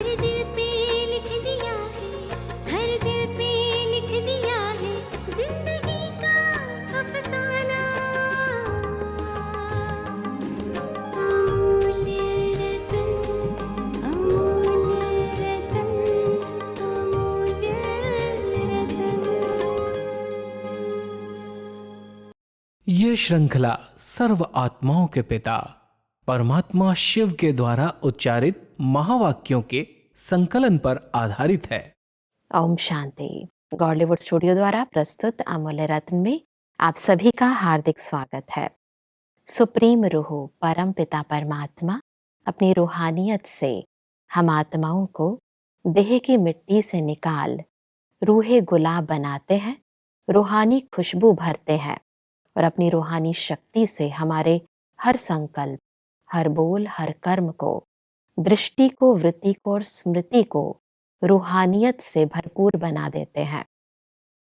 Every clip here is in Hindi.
हर दिल पे लिख दिया है, हर दिल पे लिख दिया है जिंदगी का अफसाना। अमूल्य रतन, अमूल्य रतन, अमूल्य रतन। ये श्रृंखला सर्व आत्माओं के पिता परमात्मा शिव के द्वारा उच्चारित महावाक्यों के संकलन पर आधारित है। ओम शांति। गॉडलीवुड स्टूडियो द्वारा प्रस्तुत अमूल्य रत्न में आप सभी का हार्दिक स्वागत है। सुप्रीम रूह परम पिता परमात्मा अपनी रूहानियत से हम आत्माओं को देह की मिट्टी से निकाल रूहे गुलाब बनाते हैं, रूहानी खुशबू भरते हैं और अपनी रूहानी शक्ति से हमारे हर संकल्प, हर बोल, हर कर्म को, दृष्टि को, वृत्ति को और स्मृति को रूहानियत से भरपूर बना देते हैं।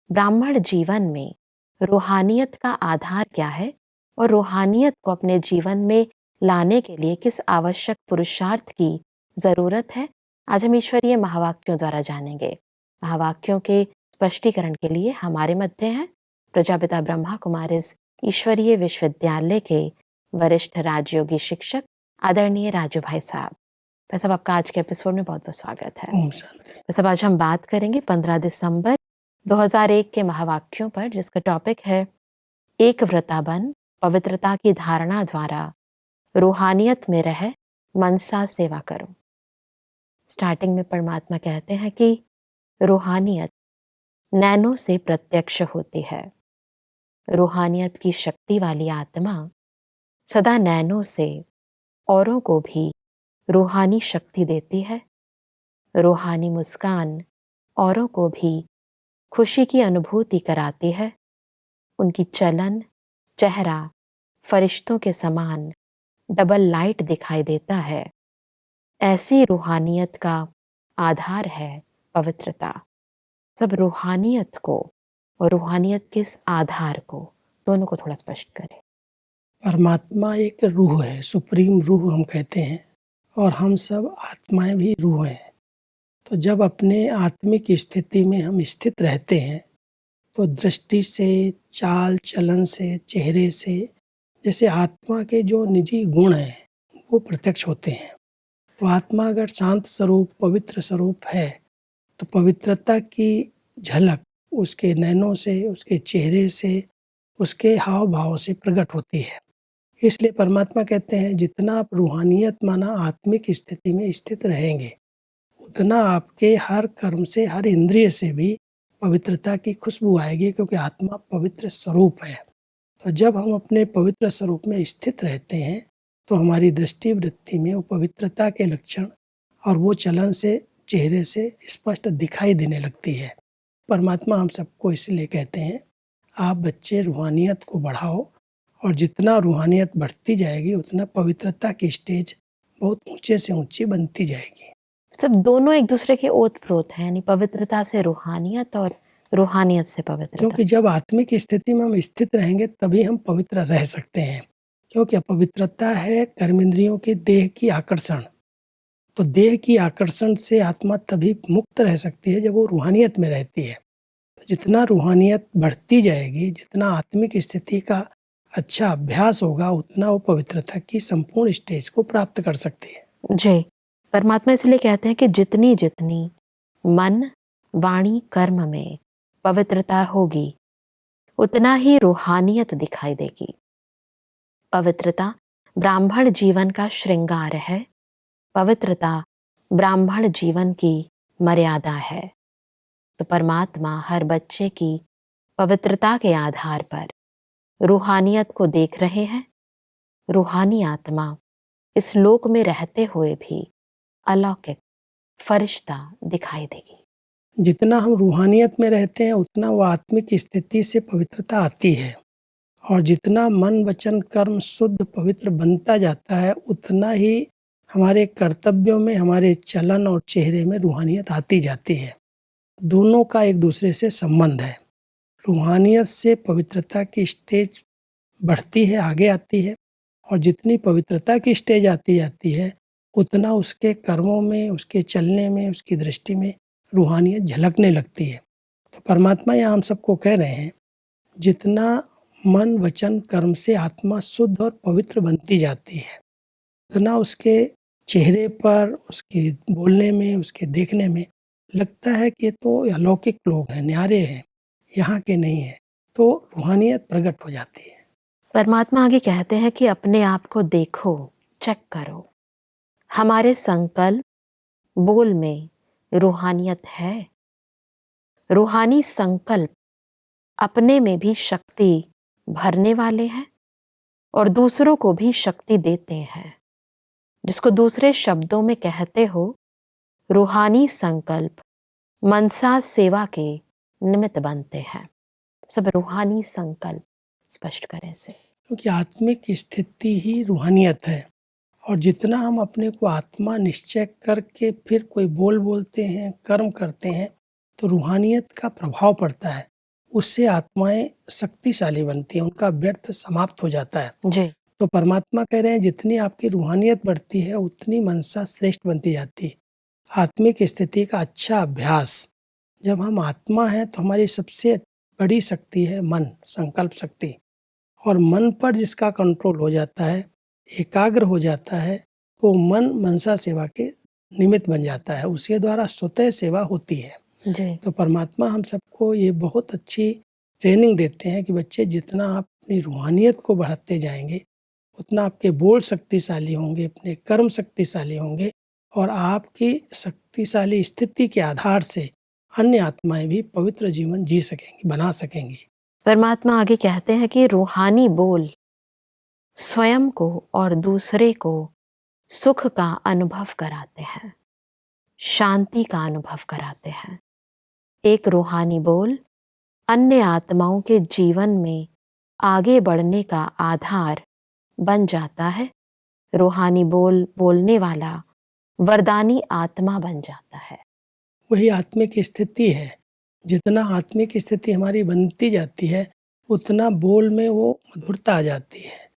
ब्राह्मण जीवन में रूहानियत का आधार क्या है और रूहानियत को अपने जीवन में लाने के लिए किस आवश्यक पुरुषार्थ की जरूरत है, आज हम ईश्वरीय महावाक्यों द्वारा जानेंगे। महावाक्यों के स्पष्टीकरण के लिए हमारे मध्य हैं प्रजापिता ब्रह्मा कुमारीज ईश्वरीय विश्वविद्यालय के वरिष्ठ राजयोगी शिक्षक आदरणीय राजू भाई साहब। भाई साहब, आपका आज के एपिसोड में बहुत बहुत स्वागत है। ओम शांति। भाई साहब, आज हम बात करेंगे 15 दिसंबर 2001 के महावाक्यों पर, जिसका टॉपिक है एक व्रता बन, पवित्रता की धारणा द्वारा रूहानियत में रह मनसा सेवा करो। स्टार्टिंग में परमात्मा कहते हैं कि रूहानियत नैनों से प्रत्यक्ष होती है। रूहानियत की शक्ति वाली आत्मा सदा नैनों से औरों को भी रूहानी शक्ति देती है। रूहानी मुस्कान औरों को भी खुशी की अनुभूति कराती है। उनकी चलन, चेहरा फरिश्तों के समान डबल लाइट दिखाई देता है। ऐसी रूहानियत का आधार है पवित्रता। सब रूहानियत को और रूहानियत के इस आधार को, दोनों को थोड़ा स्पष्ट करें। परमात्मा एक रूह है, सुप्रीम रूह हम कहते हैं, और हम सब आत्माएं भी रूह हैं। तो जब अपने आत्मिक स्थिति में हम स्थित रहते हैं तो दृष्टि से, चाल चलन से, चेहरे से, जैसे आत्मा के जो निजी गुण हैं वो प्रत्यक्ष होते हैं। तो आत्मा अगर शांत स्वरूप, पवित्र स्वरूप है तो पवित्रता की झलक उसके नैनों से, उसके चेहरे से, उसके हाव भाव से प्रकट होती है। इसलिए परमात्मा कहते हैं जितना आप रूहानियत माना आत्मिक स्थिति में स्थित रहेंगे उतना आपके हर कर्म से, हर इंद्रिय से भी पवित्रता की खुशबू आएगी, क्योंकि आत्मा पवित्र स्वरूप है। तो जब हम अपने पवित्र स्वरूप में स्थित रहते हैं तो हमारी दृष्टि वृत्ति में वो पवित्रता के लक्षण और वो चलन से, चेहरे से स्पष्ट दिखाई देने लगती है। परमात्मा हम सबको इसलिए कहते हैं आप बच्चे रूहानियत को बढ़ाओ, और जितना रूहानियत बढ़ती जाएगी उतना पवित्रता की स्टेज बहुत ऊंचे से ऊंची बनती जाएगी। सब दोनों एक दूसरे के ओत प्रोत हैं, यानी पवित्रता से रूहानियत और रूहानियत से पवित्रता। क्योंकि जब आत्मिक स्थिति में हम स्थित रहेंगे तभी हम पवित्र रह सकते हैं, क्योंकि अपवित्रता है कर्मेंद्रियों के देह की आकर्षण। तो देह की आकर्षण से आत्मा तभी मुक्त रह सकती है जब वो रूहानियत में रहती है। तो जितना रूहानियत बढ़ती जाएगी, जितना आत्मिक स्थिति का अच्छा अभ्यास होगा, उतना वो पवित्रता की संपूर्ण स्टेज को प्राप्त कर सकती है। जी, परमात्मा इसलिए कहते हैं कि जितनी जितनी मन, वाणी, कर्म में पवित्रता होगी उतना ही रूहानियत दिखाई देगी। पवित्रता ब्राह्मण जीवन का श्रृंगार है। पवित्रता ब्राह्मण जीवन की मर्यादा है। तो परमात्मा हर बच्चे की पवित्रता के आधार पर रूहानियत को देख रहे हैं। रूहानी आत्मा इस लोक में रहते हुए भी अलौकिक फरिश्ता दिखाई देगी। जितना हम रूहानियत में रहते हैं उतना वो आत्मिक स्थिति से पवित्रता आती है, और जितना मन, वचन, कर्म शुद्ध पवित्र बनता जाता है उतना ही हमारे कर्तव्यों में, हमारे चलन और चेहरे में रूहानियत आती जाती है। दोनों का एक दूसरे से संबंध है। रूहानियत से पवित्रता की स्टेज बढ़ती है, आगे आती है, और जितनी पवित्रता की स्टेज आती जाती है उतना उसके कर्मों में, उसके चलने में, उसकी दृष्टि में रूहानियत झलकने लगती है। तो परमात्मा यहाँ हम सबको कह रहे हैं, जितना मन वचन कर्म से आत्मा शुद्ध और पवित्र बनती जाती है, उतना उसके चेहरे पर, उसके बोलने में, उसके देखने में लगता है कि ये तो अलौकिक लोग हैं, न्यारे हैं, यहाँ के नहीं हैं। तो रूहानियत प्रकट हो जाती है। परमात्मा आगे कहते हैं कि अपने आप को देखो, चेक करो। हमारे संकल्प, बोल में रूहानियत है। रूहानी संकल्प अपने में भी शक्ति भरने वाले हैं और दूसरों को भी शक्ति देते हैं। जिसको दूसरे शब्दों में कहते हो, रूहानी संकल्प मनसा सेवा के निमित्त बनते हैं। सब रूहानी संकल्प स्पष्ट करें से। क्योंकि आत्मिक स्थिति ही रूहानियत है, और जितना हम अपने को आत्मा निश्चय करके फिर कोई बोल बोलते हैं, कर्म करते हैं, तो रूहानियत का प्रभाव पड़ता है। उससे आत्माएं शक्तिशाली बनती हैं, उनका व्यर्थ समाप्त हो जाता है। जी। तो परमात्मा कह रहे हैं, जितनी आपकी रूहानियत बढ़ती है उतनी मनसा श्रेष्ठ बनती जाती है। आत्मिक स्थिति का अच्छा अभ्यास, जब हम आत्मा हैं तो हमारी सबसे बड़ी शक्ति है मन, संकल्प शक्ति। और मन पर जिसका कंट्रोल हो जाता है, एकाग्र हो जाता है, तो मन मनसा सेवा के निमित्त बन जाता है, उसके द्वारा स्वतः सेवा होती है। जी। तो परमात्मा हम सबको ये बहुत अच्छी ट्रेनिंग देते हैं कि बच्चे, जितना आप अपनी रूहानियत को बढ़ाते जाएंगे, उतना आपके बोल शक्तिशाली होंगे, अपने कर्म शक्तिशाली होंगे, और आपकी शक्तिशाली स्थिति के आधार से अन्य आत्माएं भी पवित्र जीवन जी सकेंगी, बना सकेंगी। परमात्मा आगे कहते हैं कि रूहानी बोल स्वयं को और दूसरे को सुख का अनुभव कराते हैं, शांति का अनुभव कराते हैं। एक रूहानी बोल अन्य आत्माओं के जीवन में आगे बढ़ने का आधार बन जाता है। रूहानी बोल बोलने वाला वरदानी आत्मा बन जाता है। वही आत्मिक स्थिति है। जितना आत्मिक स्थिति हमारी बनती जाती है, उतना बोल में वो मधुरता आ जाती है।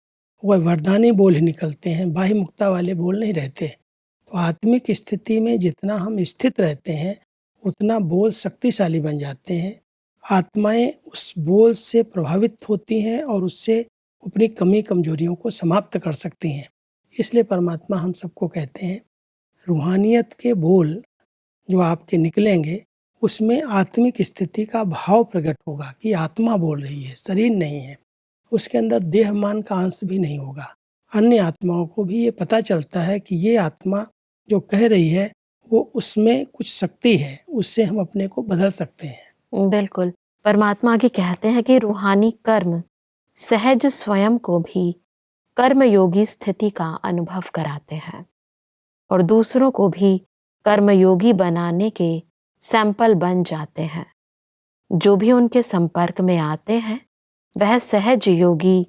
वह वरदानी बोल ही निकलते हैं, बाह्य मुक्ता वाले बोल नहीं रहते। तो आत्मिक स्थिति में जितना हम स्थित रहते हैं, उतना बोल शक्तिशाली बन जाते हैं। आत्माएं उस बोल से प्रभावित होती हैं और उससे अपनी कमी कमजोरियों को समाप्त कर सकती हैं। इसलिए परमात्मा हम सबको कहते हैं, रूहानियत के बोल जो आपके निकलेंगे, उसमें आत्मिक स्थिति का भाव प्रकट होगा कि आत्मा बोल रही है, शरीर नहीं है। उसके अंदर देहमान का अंश भी नहीं होगा। अन्य आत्माओं को भी ये पता चलता है कि ये आत्मा जो कह रही है, वो उसमें कुछ शक्ति है, उससे हम अपने को बदल सकते हैं। बिल्कुल। परमात्मा आगे कहते हैं कि रूहानी कर्म सहज स्वयं को भी कर्मयोगी स्थिति का अनुभव कराते हैं और दूसरों को भी कर्मयोगी बनाने के सैंपल बन जाते हैं। जो भी उनके संपर्क में आते हैं, वह सहज योगी,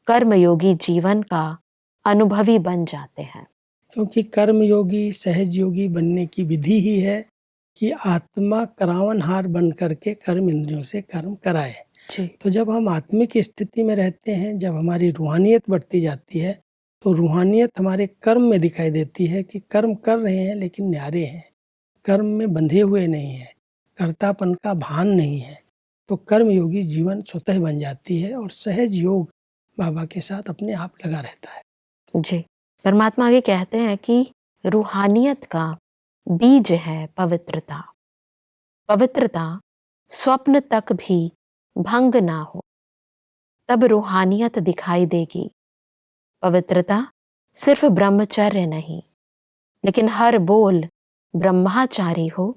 कर्मयोगी जीवन का अनुभवी बन जाते हैं। क्योंकि कर्मयोगी, सहज योगी बनने की विधि ही है कि आत्मा करावनहार बन करके कर्म इंद्रियों से कर्म कराए। जी। तो जब हम आत्मिक स्थिति में रहते हैं, जब हमारी रूहानियत बढ़ती जाती है, तो रूहानियत हमारे कर्म में दिखाई देती है कि कर्म कर रहे हैं लेकिन न्यारे हैं, कर्म में बंधे हुए नहीं हैं, कर्तापन का भान नहीं है। तो कर्मयोगी जीवन स्वतः बन जाती है और सहज योग बाबा के साथ अपने आप लगा रहता है। जी। परमात्मा आगे कहते हैं कि रूहानियत का बीज है पवित्रता। पवित्रता स्वप्न तक भी भंग ना हो, तब रूहानियत दिखाई देगी। पवित्रता सिर्फ ब्रह्मचर्य नहीं, लेकिन हर बोल ब्रह्मचारी हो,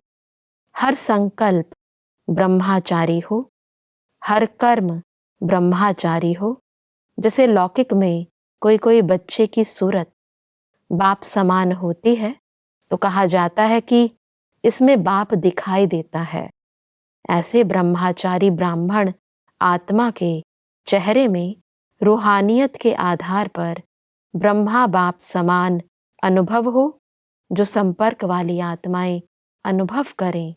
हर संकल्प ब्रह्मचारी हो, हर कर्म ब्रह्मचारी हो। जैसे लौकिक में कोई कोई बच्चे की सूरत बाप समान होती है, तो कहा जाता है कि इसमें बाप दिखाई देता है। ऐसे ब्रह्मचारी ब्राह्मण आत्मा के चेहरे में रूहानियत के आधार पर ब्रह्मा बाप समान अनुभव हो। जो संपर्क वाली आत्माएं अनुभव करें,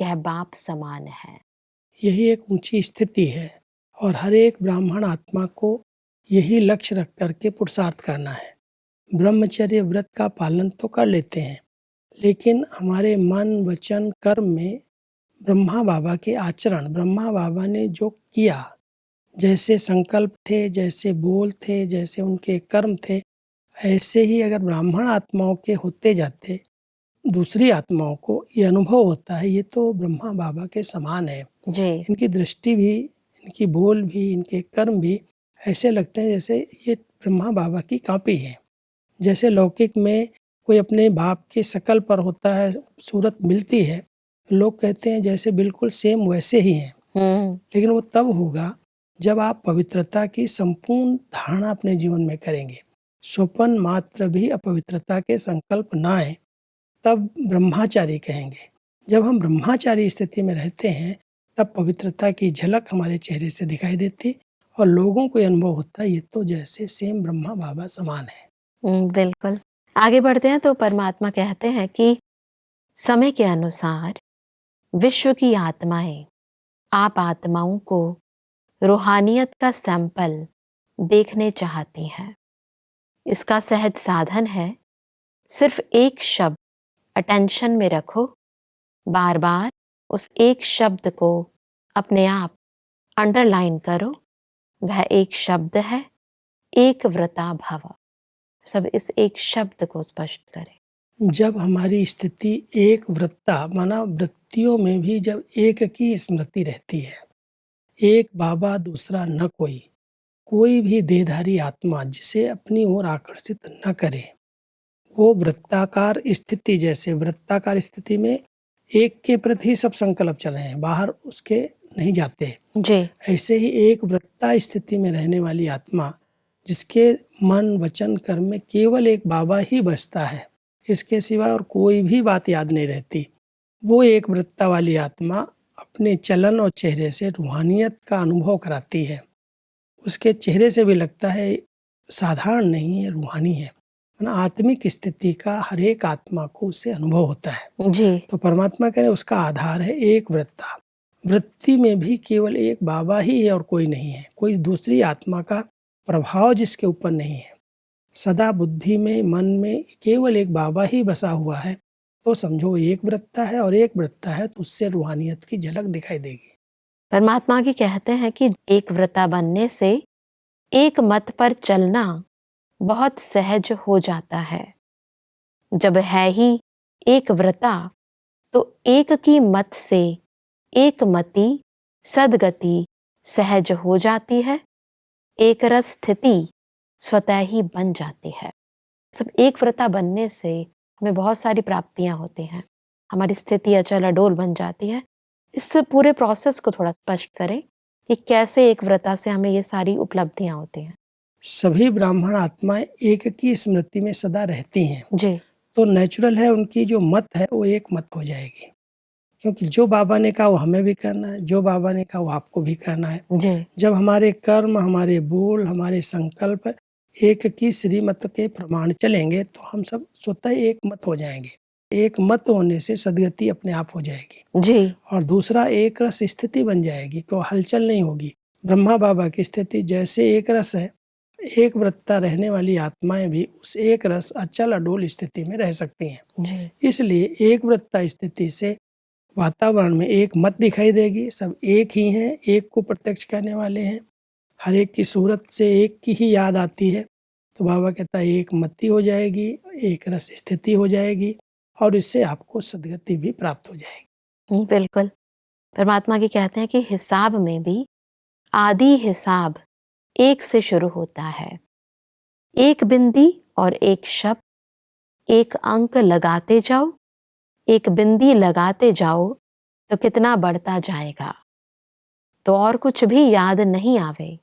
यह बाप समान है। यही एक ऊंची स्थिति है और हर एक ब्राह्मण आत्मा को यही लक्ष्य रख करके पुरुषार्थ करना है ब्रह्मचर्य व्रत का पालन तो कर लेते हैं, लेकिन हमारे मन वचन कर्म में ब्रह्मा बाबा के आचरण, ब्रह्मा बाबा ने जो किया, जैसे संकल्प थे, जैसे बोल थे, जैसे उनके कर्म थे, ऐसे ही अगर ब्राह्मण आत्माओं के होते जाते, दूसरी आत्माओं को ये अनुभव होता है, ये तो ब्रह्मा बाबा के समान है। जी। इनकी दृष्टि भी, इनकी बोल भी, इनके कर्म भी ऐसे लगते हैं जैसे ये ब्रह्मा बाबा की कॉपी है। जैसे लौकिक में कोई अपने बाप के शकल पर होता है, सूरत मिलती है, तो लोग कहते हैं जैसे बिल्कुल सेम वैसे ही हैं। लेकिन वो तब होगा जब आप पवित्रता की संपूर्ण धारणा अपने जीवन में करेंगे। स्वपन मात्र भी अपवित्रता के संकल्प ना आए, तब ब्रह्मचारी कहेंगे। जब हम ब्रह्मचारी स्थिति में रहते हैं, तब पवित्रता की झलक हमारे चेहरे से दिखाई देती और लोगों को अनुभव होता है ये तो जैसे सेम ब्रह्मा बाबा समान है। बिल्कुल। आगे बढ़ते हैं तो परमात्मा कहते हैं कि समय के अनुसार विश्व की आत्माएं आप आत्माओं को रूहानियत का सैंपल देखने चाहती हैं। इसका सहज साधन है, सिर्फ एक शब्द अटेंशन में रखो, बार बार उस एक शब्द को अपने आप अंडरलाइन करो। वह एक शब्द है, एक व्रता भव। सब इस एक शब्द को स्पष्ट करें। जब हमारी स्थिति एक व्रता, माना वृत्तियों में भी जब एक की स्मृति रहती है, एक बाबा दूसरा न कोई भी देहधारी आत्मा जिसे अपनी ओर आकर्षित न करे, वो वृत्ताकार स्थिति, जैसे वृत्ताकार स्थिति में एक के प्रति सब संकल्प चल रहे हैं, बाहर उसके नहीं जाते जी। ऐसे ही एक वृत्ता स्थिति में रहने वाली आत्मा, जिसके मन वचन कर्म में केवल एक बाबा ही बसता है, इसके सिवा और कोई भी बात याद नहीं रहती, वो एक वृत्ता वाली आत्मा अपने चलन और चेहरे से रूहानियत का अनुभव कराती है। उसके चेहरे से भी लगता है साधारण नहीं है, रूहानी है। आत्मिक स्थिति का हर एक आत्मा को उससे अनुभव होता है। जी। तो परमात्मा कह रहे उसका आधार है एक वृत्ता। वृत्ति में भी केवल एक बाबा ही है और कोई नहीं है, कोई दूसरी आत्मा का प्रभाव जिसके ऊपर नहीं है। सदा बुद्धि में, मन में केवल एक बाबा ही बसा हुआ है, तो समझो एक वृत्ता है, और एक वृत्ता है तो उससे रूहानियत की झलक दिखाई देगी। परमात्मा की कहते हैं कि एक व्रता बनने से एक मत पर चलना बहुत सहज हो जाता है। जब है ही एक व्रता, तो एक की मत से एक मति सदगति सहज हो जाती है, एक रस स्थिति स्वतः ही बन जाती है। सब एक व्रता बनने से हमें बहुत सारी प्राप्तियां होती हैं, हमारी स्थिति अचल अडोल बन जाती है। इस पूरे प्रोसेस को थोड़ा स्पष्ट करें कि कैसे एक व्रता से हमें ये सारी उपलब्धियां होती हैं। सभी ब्राह्मण आत्माएं एक की स्मृति में सदा रहती हैं जी। तो नेचुरल है उनकी जो मत है वो एक मत हो जाएगी, क्योंकि जो बाबा ने कहा वो हमें भी करना है, जो बाबा ने कहा वो आपको भी करना है। जी। जब हमारे कर्म, हमारे बोल, हमारे संकल्प एक की श्रीमत के प्रमाण चलेंगे तो हम सब स्वतः एक मत हो जाएंगे। एक मत होने से सदगति अपने आप हो जाएगी। जी। और दूसरा एक रस स्थिति बन जाएगी, कोई हलचल नहीं होगी। ब्रह्मा बाबा की स्थिति जैसे एक रस है, एक वृत्ता रहने वाली आत्माएं भी उस एक रस अचल अडोल स्थिति में रह सकती हैं। जी। इसलिए एक वृत्ता स्थिति से वातावरण में एक मत दिखाई देगी, सब एक ही हैं, एक को प्रत्यक्ष करने वाले हैं, हर एक की सूरत से एक की ही याद आती है। तो बाबा कहता है एक मति हो जाएगी, एक रस स्थिति हो जाएगी और इससे आपको सदगति भी प्राप्त हो जाएगी। बिल्कुल। परमात्मा की कहते हैं कि हिसाब में भी आदि हिसाब एक से शुरू होता है। एक बिंदी और एक शब्द, एक अंक लगाते जाओ, एक बिंदी लगाते जाओ तो कितना बढ़ता जाएगा। तो और कुछ भी याद नहीं आवे,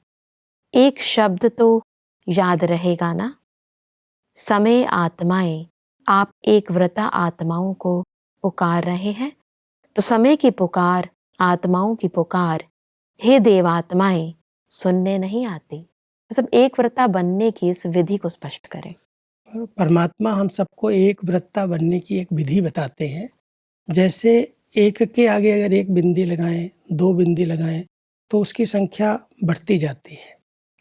एक शब्द तो याद रहेगा ना। समय आत्माएं आप एक व्रता आत्माओं को पुकार रहे हैं, तो समय की पुकार, आत्माओं की पुकार, हे देवात्माएं सुनने नहीं आती। मतलब एक व्रता बनने की इस विधि को स्पष्ट करें। परमात्मा हम सबको एक वृत्ता बनने की एक विधि बताते हैं। जैसे एक के आगे अगर एक बिंदी लगाएं, दो बिंदी लगाएं तो उसकी संख्या बढ़ती जाती है।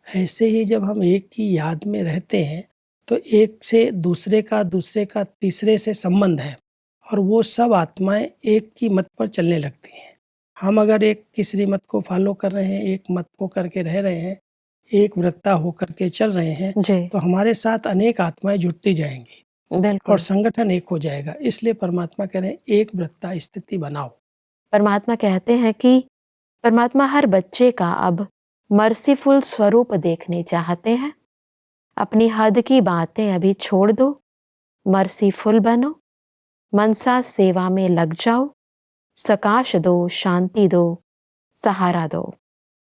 ऐसे ही जब हम एक की याद में रहते हैं तो एक से दूसरे का तीसरे से संबंध है और वो सब आत्माएं एक की मत पर चलने लगती हैं। हम अगर एक की श्रीमत को फॉलो कर रहे हैं, एक मत को करके रह रहे हैं, एक वृत्ता होकर के चल रहे हैं, जी, तो हमारे साथ अनेक आत्माएं जुड़ती जाएंगी और बिल्कुल। संगठन एक हो जाएगा। इसलिए परमात्मा कह रहे हैं एक वृत्ता स्थिति बनाओ। परमात्मा कहते हैं कि परमात्मा हर बच्चे का अब मर्सीफुल स्वरूप देखने चाहते हैं। अपनी हद की बातें अभी छोड़ दो, मर्सीफुल बनो, मनसा सेवा में लग जाओ, सकाश दो, शांति दो, सहारा दो।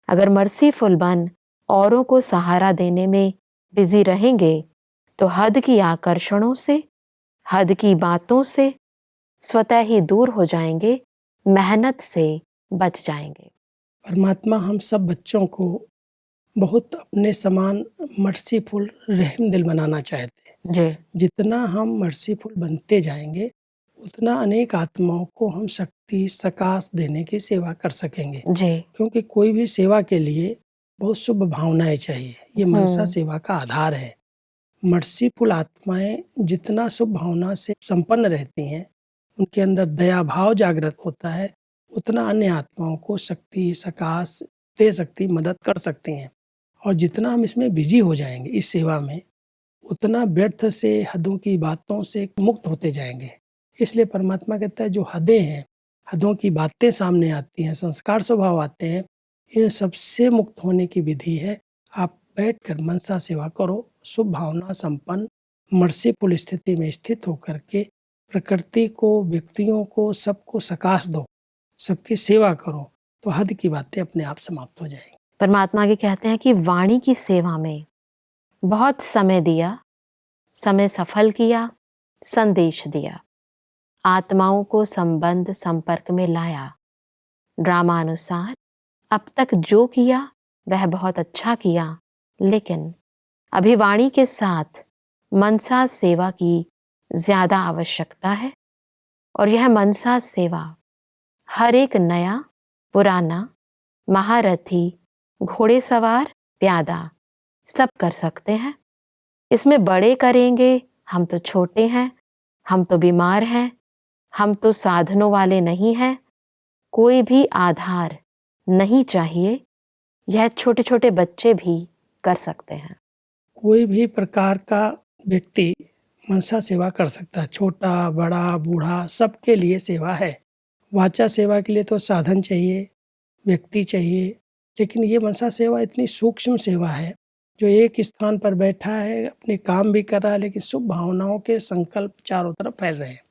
अगर मर्सीफुल बन औरों को सहारा देने में बिजी रहेंगे तो हद की आकर्षणों से, हद की बातों से स्वतः ही दूर हो जाएंगे, मेहनत से बच जाएंगे। परमात्मा हम सब बच्चों को बहुत अपने समान मर्सीफुल रहम दिल बनाना चाहते हैं। जी, जितना हम मर्सीफुल बनते जाएंगे उतना अनेक आत्माओं को हम शक्ति सकाश देने की सेवा कर सकेंगे। जी, क्योंकि कोई भी सेवा के लिए बहुत शुभ भावनाएं चाहिए। ये मनसा सेवा का आधार है। मर्सीफुल आत्माएं जितना शुभ भावना से संपन्न रहती हैं, उनके अंदर दया भाव जागृत होता है, उतना अन्य आत्माओं को शक्ति सकाश दे सकती, मदद कर सकती हैं। और जितना हम इसमें बिजी हो जाएंगे इस सेवा में, उतना व्यर्थ से हदों की बातों से मुक्त होते जाएंगे। इसलिए परमात्मा कहता है जो हदें हैं, हदों की बातें सामने आती हैं, संस्कार स्वभाव आते हैं, इन सबसे मुक्त होने की विधि है आप बैठकर मनसा सेवा करो। शुभ भावना संपन्न मर्सीफुल स्थिति में स्थित होकर के प्रकृति को, व्यक्तियों को, सबको सकाश दो, सबकी सेवा करो, तो हद की बातें अपने आप समाप्त हो जाएंगी। परमात्मा आगे कहते हैं कि वाणी की सेवा में बहुत समय दिया, समय सफल किया, संदेश दिया, आत्माओं को संबंध संपर्क में लाया, ड्रामानुसार अब तक जो किया वह बहुत अच्छा किया, लेकिन अभी वाणी के साथ मनसा सेवा की ज्यादा आवश्यकता है। और यह मनसा सेवा हर एक नया, पुराना, महारथी, घोड़ेसवार, प्यादा सब कर सकते हैं। इसमें बड़े करेंगे, हम तो छोटे हैं, हम तो बीमार हैं, हम तो साधनों वाले नहीं हैं, कोई भी आधार नहीं चाहिए, यह छोटे छोटे बच्चे भी कर सकते हैं। कोई भी प्रकार का व्यक्ति मनसा सेवा कर सकता है, छोटा बड़ा बूढ़ा सबके लिए सेवा है। वाचा सेवा के लिए तो साधन चाहिए, व्यक्ति चाहिए, लेकिन ये मनसा सेवा इतनी सूक्ष्म सेवा है जो एक स्थान पर बैठा है, अपने काम भी कर रहा है, लेकिन शुभ भावनाओं के संकल्प चारों तरफ फैल रहे हैं।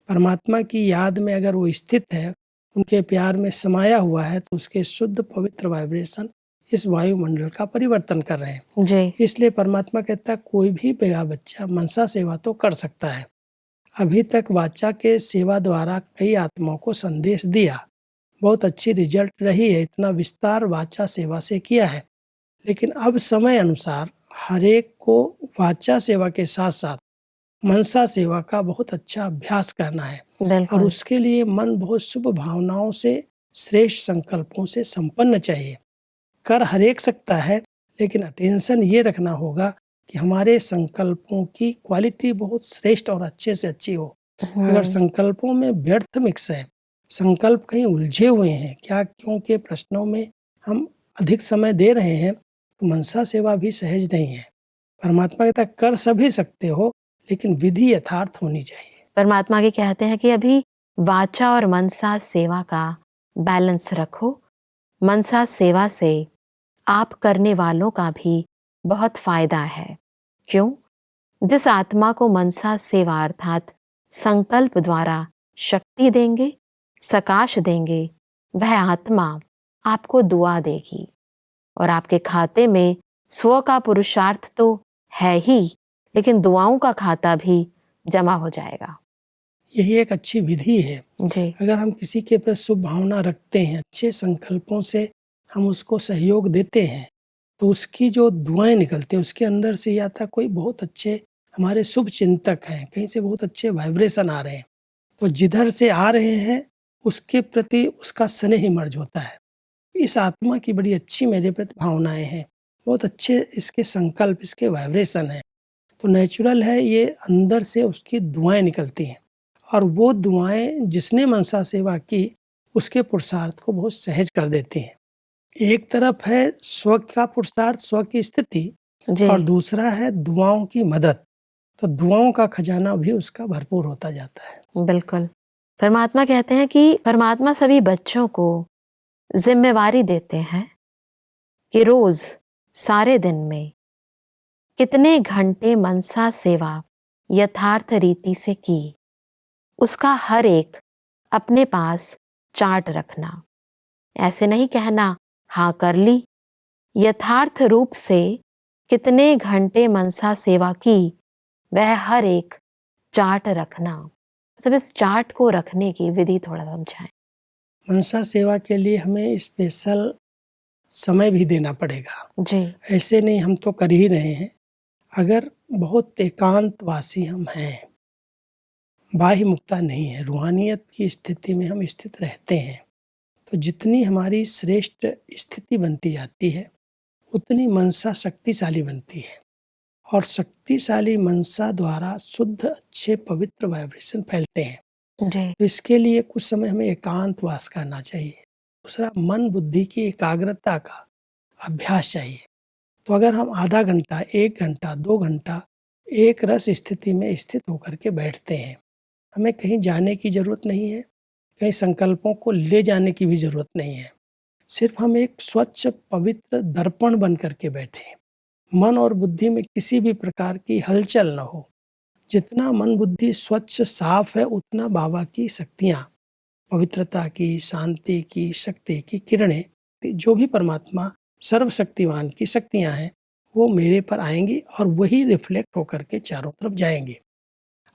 परमात्मा की याद में अगर वो स्थित है, उनके प्यार में समाया हुआ है, तो उसके शुद्ध पवित्र वाइब्रेशन इस वायुमंडल का परिवर्तन कर रहे हैं। जी, इसलिए परमात्मा कहता है कोई भी मेरा बच्चा मनसा सेवा तो कर सकता है। अभी तक वाचा के सेवा द्वारा कई आत्माओं को संदेश दिया, बहुत अच्छी रिजल्ट रही है, इतना विस्तार वाचा सेवा से किया है। लेकिन अब समय अनुसार हर एक को वाचा सेवा के साथ साथ मनसा सेवा का बहुत अच्छा अभ्यास करना है और बिल्कुल। उसके लिए मन बहुत शुभ भावनाओं से, श्रेष्ठ संकल्पों से संपन्न चाहिए। कर हर एक सकता है, लेकिन अटेंशन ये रखना होगा कि हमारे संकल्पों की क्वालिटी बहुत श्रेष्ठ और अच्छे से अच्छी हो। अगर संकल्पों में व्यर्थ मिक्स है, संकल्प कहीं उलझे हुए हैं, क्या क्यों के प्रश्नों में हम अधिक समय दे रहे हैं, तो मनसा सेवा भी सहज नहीं है। परमात्मा कहता है कर सभी सकते हो, लेकिन विधि यथार्थ होनी चाहिए। परमात्मा के कहते हैं कि अभी वाचा और मनसा सेवा का बैलेंस रखो। मनसा सेवा से आप करने वालों का भी बहुत फायदा है। क्यों? जिस आत्मा को मनसा सेवा अर्थात संकल्प द्वारा शक्ति देंगे, सकाश देंगे, वह आत्मा आपको दुआ देगी और आपके खाते में स्व का पुरुषार्थ तो है ही, लेकिन दुआओं का खाता भी जमा हो जाएगा। यही एक अच्छी विधि है। जी, अगर हम किसी के प्रति शुभ भावना रखते हैं, अच्छे संकल्पों से हम उसको सहयोग देते हैं, तो उसकी जो दुआएं निकलती हैं उसके अंदर से या था कोई बहुत अच्छे हमारे शुभ चिंतक हैं, कहीं से बहुत अच्छे वाइब्रेशन आ रहे हैं, तो जिधर से आ रहे हैं उसके प्रति उसका स्नेह मर्ज होता है। इस आत्मा की बड़ी अच्छी मेरे प्रति भावनाएं हैं, बहुत अच्छे इसके संकल्प, इसके वाइब्रेशन हैं, तो नेचुरल है, ये अंदर से उसकी दुआएं निकलती हैं और वो दुआएं जिसने मनसा सेवा की उसके पुरुषार्थ को बहुत सहज कर देती हैं। एक तरफ है स्व का पुरुषार्थ, स्व की स्थिति, जी। और दूसरा है दुआओं की मदद। तो दुआओं का खजाना भी उसका भरपूर होता जाता है। बिल्कुल। परमात्मा कहते हैं कि परमात्मा सभी बच्चों को जिम्मेवारी देते हैं कि रोज सारे दिन में कितने घंटे मनसा सेवा यथार्थ रीति से की, उसका हर एक अपने पास चार्ट रखना। ऐसे नहीं कहना हाँ कर ली, यथार्थ रूप से कितने घंटे मनसा सेवा की वह हर एक चार्ट रखना। सब इस चार्ट को रखने की विधि थोड़ा समझाएं। मनसा सेवा के लिए हमें स्पेशल समय भी देना पड़ेगा। जी। ऐसे नहीं हम तो कर ही रहे हैं। अगर बहुत एकांतवासी हम हैं, बाह्य मुक्ता नहीं है, रूहानियत की स्थिति में हम स्थित रहते हैं, तो जितनी हमारी श्रेष्ठ स्थिति बनती जाती है उतनी मनसा शक्तिशाली बनती है। और शक्तिशाली मनसा द्वारा शुद्ध अच्छे पवित्र वाइब्रेशन फैलते हैं। जी। तो इसके लिए कुछ समय हमें एकांतवास करना चाहिए। दूसरा, मन बुद्धि की एकाग्रता का अभ्यास चाहिए। तो अगर हम आधा घंटा, 1 घंटा, 2 घंटा एक रस स्थिति में स्थित होकर के बैठते हैं, हमें कहीं जाने की जरूरत नहीं है, कहीं संकल्पों को ले जाने की भी जरूरत नहीं है। सिर्फ हम एक स्वच्छ पवित्र दर्पण बन करके बैठे, मन और बुद्धि में किसी भी प्रकार की हलचल न हो। जितना मन बुद्धि स्वच्छ साफ है उतना बाबा की शक्तियाँ, पवित्रता की, शांति की, शक्ति की किरणें, जो भी परमात्मा सर्वशक्तिवान की शक्तियाँ हैं, वो मेरे पर आएंगी और वही रिफ्लेक्ट होकर के चारों तरफ जाएंगे।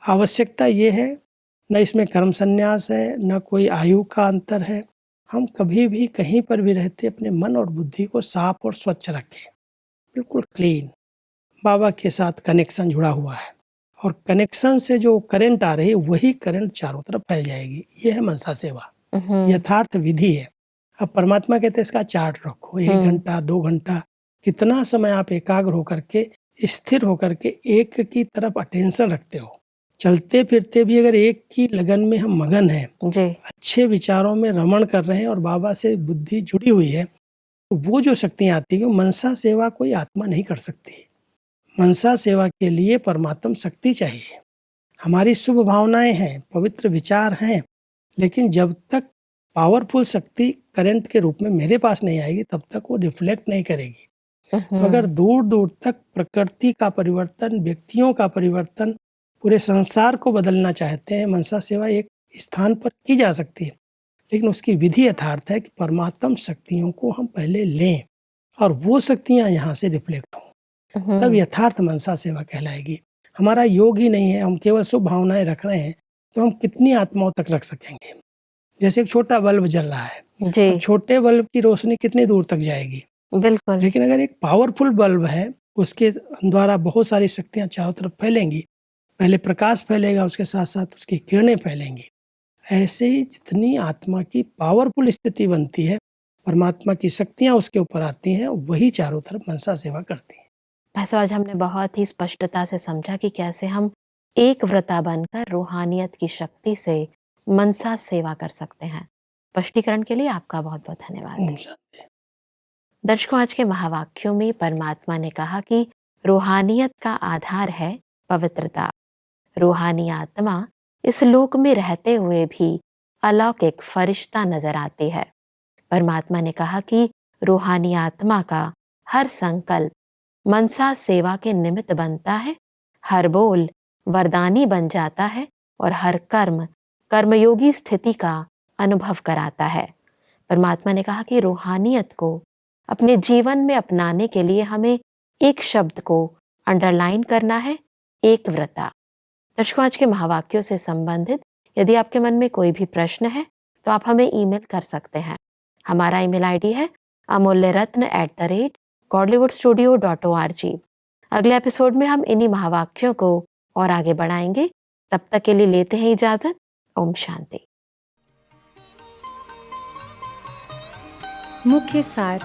आवश्यकता ये है, न इसमें कर्म संन्यास है, न कोई आयु का अंतर है। हम कभी भी कहीं पर भी रहते अपने मन और बुद्धि को साफ और स्वच्छ रखें, बिल्कुल क्लीन। बाबा के साथ कनेक्शन जुड़ा हुआ है और कनेक्शन से जो करंट आ रही है वही करंट चारों तरफ फैल जाएगी। ये है मनसा सेवा, यथार्थ विधि है। अब परमात्मा कहते हैं इसका चार्ट रखो, 1 घंटा, 2 घंटा, कितना समय आप एकाग्र होकर के, स्थिर होकर के एक की तरफ अटेंशन रखते हो। चलते फिरते भी अगर एक की लगन में हम मगन हैं, अच्छे विचारों में रमण कर रहे हैं और बाबा से बुद्धि जुड़ी हुई है, तो वो जो शक्तियाँ आती है, मनसा सेवा कोई आत्मा नहीं कर सकती। मनसा सेवा के लिए परमात्म शक्ति चाहिए। हमारी शुभ भावनाएं हैं, पवित्र विचार हैं, लेकिन जब तक पावरफुल शक्ति करंट के रूप में मेरे पास नहीं आएगी तब तक वो रिफ्लेक्ट नहीं करेगी। तो अगर दूर दूर तक प्रकृति का परिवर्तन, व्यक्तियों का परिवर्तन, पूरे संसार को बदलना चाहते हैं, मनसा सेवा एक स्थान पर की जा सकती है, लेकिन उसकी विधि यथार्थ है कि परमात्म शक्तियों को हम पहले लें और वो शक्तियाँ यहाँ से रिफ्लेक्ट हों, तब यथार्थ मनसा सेवा कहलाएगी। हमारा योग ही नहीं है, हम केवल शुभ भावनाएं रख रहे हैं, तो हम कितनी आत्माओं तक रख सकेंगे। जैसे एक छोटा बल्ब जल रहा है, तो छोटे बल्ब की रोशनी कितनी दूर तक जाएगी? बिल्कुल। लेकिन अगर एक पावरफुल बल्ब है, उसके द्वारा बहुत सारी शक्तियाँ चारों तरफ फैलेंगी। पहले प्रकाश फैलेगा, उसके साथ साथ उसकी किरणें फैलेंगी। ऐसे ही जितनी आत्मा की पावरफुल स्थिति बनती है, परमात्मा की शक्तियाँ उसके ऊपर आती हैं, वही चारों तरफ मनसा सेवा करती हैं। ऐसा आज हमने बहुत ही स्पष्टता से समझा कि कैसे हम एक व्रता बनकर रूहानियत की शक्ति से मनसा सेवा कर सकते हैं। स्पष्टीकरण के लिए आपका बहुत बहुत धन्यवाद। ओम शांति। दर्शकों, आज के महावाक्यों में परमात्मा ने कहा कि रूहानियत का आधार है पवित्रता। रूहानी आत्मा इस लोक में रहते हुए भी अलौकिक फरिश्ता नजर आती है। परमात्मा ने कहा कि रूहानी आत्मा का हर संकल्प मनसा सेवा के निमित्त बनता है, हर बोल वरदानी बन जाता है और हर कर्म कर्मयोगी स्थिति का अनुभव कराता है। परमात्मा ने कहा कि रूहानियत को अपने जीवन में अपनाने के लिए हमें एक शब्द को अंडरलाइन करना है, एक व्रता। दर्शकों, आज के महावाक्यों से संबंधित यदि आपके मन में कोई भी प्रश्न है तो आप हमें ईमेल कर सकते हैं। हमारा ईमेल आईडी है amulyaratna@godlywoodstudio.org। अगले एपिसोड में हम इन्हीं महावाक्यों को और आगे बढ़ाएंगे। तब तक के लिए लेते हैं इजाजत। ओम शांति। मुख्य सार।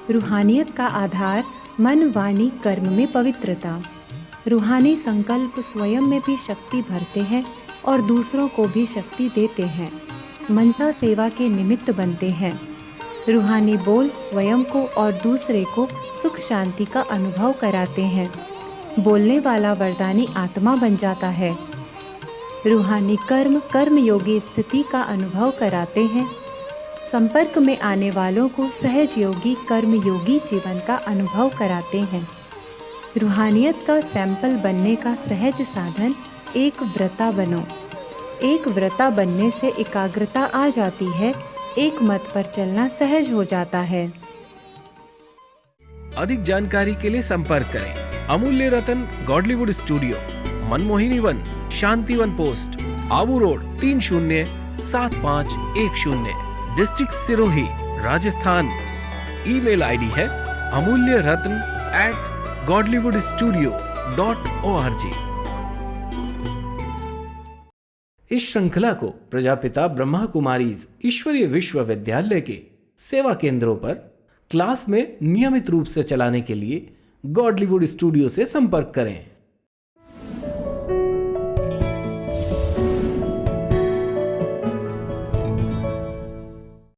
रूहानियत का आधार मन, वाणी, कर्म में पवित्रता। रूहानी संकल्प स्वयं में भी शक्ति भरते हैं और दूसरों को भी शक्ति देते हैं, मनसा सेवा के निमित्त बनते हैं। रूहानी बोल स्वयं को और दूसरे को सुख शांति का अनुभव कराते हैं। बोलने वाला वरदानी आत्मा बन जाता है। रूहानी कर्म कर्मयोगी स्थिति का अनुभव कराते हैं। संपर्क में आने वालों को सहज योगी कर्मयोगी जीवन का अनुभव कराते हैं। रूहानियत का सैंपल बनने का सहज साधन एक व्रता बनो। एक व्रता बनने से एकाग्रता आ जाती है, एक मत पर चलना सहज हो जाता है। अधिक जानकारी के लिए संपर्क करें अमूल्य रतन गॉडलीवुड स्टूडियो, मनमोहिनी वन, Shantivan post, Abu road 307510, district Sirohi, Rajasthan. Email ID है amulyaratn@godlywoodstudio.org। इस श्रृंखला को प्रजापिता ब्रह्मा कुमारीज ईश्वरीय विश्वविद्यालय के सेवा केंद्रों पर क्लास में नियमित रूप से चलाने के लिए गॉडलीवुड स्टूडियो से संपर्क करें।